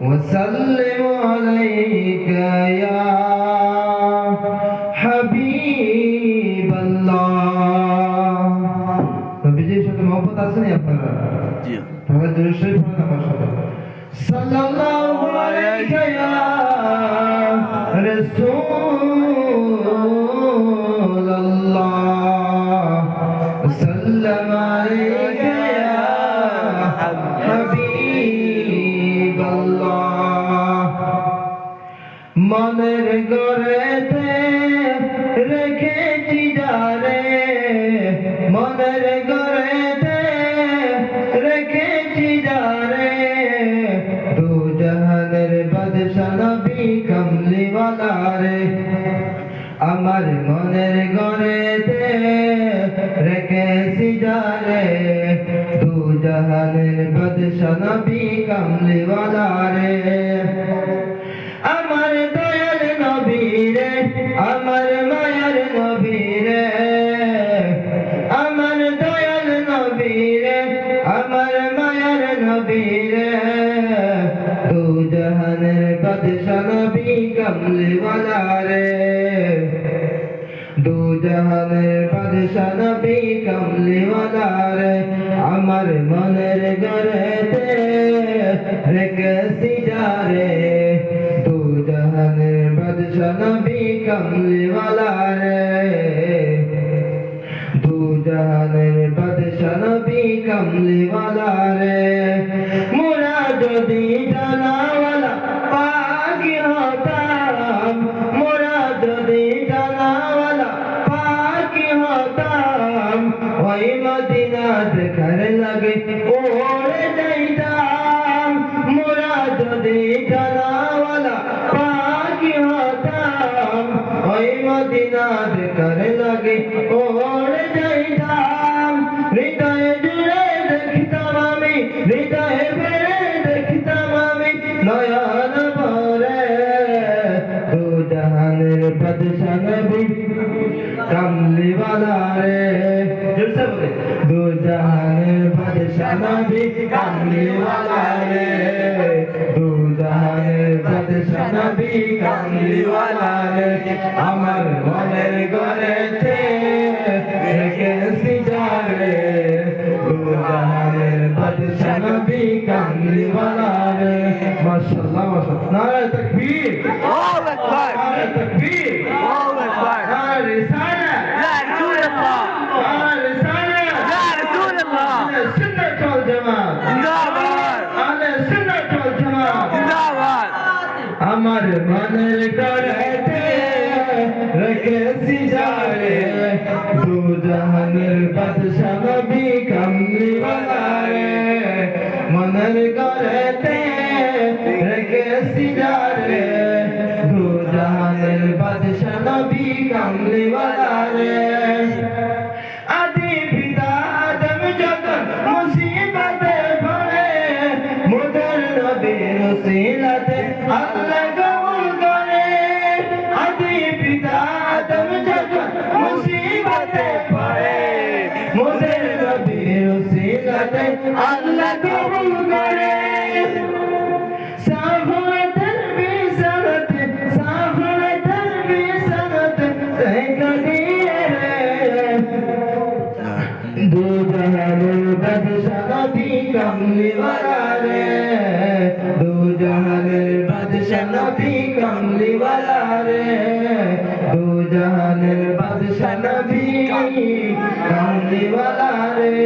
وسلم عليك يا حبيب الله নবীজির সাথে মহব্বত আছে না আপনারা? জি তাহলে দুরূদ শরীফ পড়েন আমার সাথে সাল্লাল্লাহু আলাইকা ইয়া রাসূলুল্লাহ সাল্লাম আলাইকা ইয়া হাবিবাল্লাহ মনের ঘরেতে রেখেছি যারে মনের ঘরেতে রেখেছি যারে দু জাহানের বাদশা নবী কামলিওয়ালা রে আমার মনের ঘরেতে রেখেছি যারে দু জাহানের বাদশা নবী কামলিওয়ালা রে আমার দয়াল নবী রে আমার মায়ার নবী রে আমার দয়াল নবী রে আমার মায়ার নবী রে দু জাহানের বাদশা নবী কামলিওয়ালা রে দু জাহানের বাদশা নবী কামলিওয়ালা রে আমার মনের ঘরেতে রেখেছি যারে দু জাহানের বাদশা নবী কামলিওয়ালা রে দু জাহানের বাদশা নবী কামলিওয়ালা রে মোরা যদি জানাওয়ালা পাকি হতাম মোরা যদি জানাওয়ালা পাকি হতাম ওই মদিনা দেখার লাগে ওরে যাইতাম মোরা যদি জানাওয়ালা পাকি হতাম ওই মদিনা দেখার লাগে ওরে যাইতাম হৃদয়ে জুড়ে দেখতাম আমি হৃদয়ে ভরে দেখতাম আমি নয়ন ভরে দু জাহানের বাদশা নবী কামলিওয়ালা রে জোরসে বলে দু জাহানের বাদশা নবী কামলিওয়ালা রে দু জাহানের বাদশা নবী কামলিওয়ালা রে আমার মনের ঘরেতে রেখেছি যারে দু জাহানের বাদশা নবী কামলিওয়ালা রে মাশাআল্লাহ মাশাআল্লাহ নারে তাকবীর আল্লাহু আকবার নারে তাকবীর আল্লাহু আকবার নারে রিসালাত ইয়া রাসূলুল্লাহ নারে রিসালাত ইয়া রাসূলুল্লাহ সুন্নাত ওয়াল জামাত জিন্দাবাদ আহলে সুন্নাত ওয়াল জামাত জিন্দাবাদ আমার মনের ঘরেতে রেখেছি যারে দু জাহানের বাদশা নবী কামলিওয়ালা রে মনের ঘরেতে রেখেছি যারে দু জাহানের বাদশা নবী কামলিওয়ালা রে আদি পিতা আদম যখন মুসিবতে পড়ে মোদের নবীর উসিলাতে আল্লাহ কবুল করে আদি পিতা আদম যখন মুসিবতে পড়ে মোদের নবীর উসিলাতে আল্লাহ কবুল করে সাফাতের বিসারতে সাফাতের বিসারতে সেকদিয়ে রে দু জাহানের বাদশা নবী কামলিওয়ালা রে দু জাহানের বাদশা নবী কামলিওয়ালা রে দু জাহানের বাদশা নবী কামলিওয়ালা রে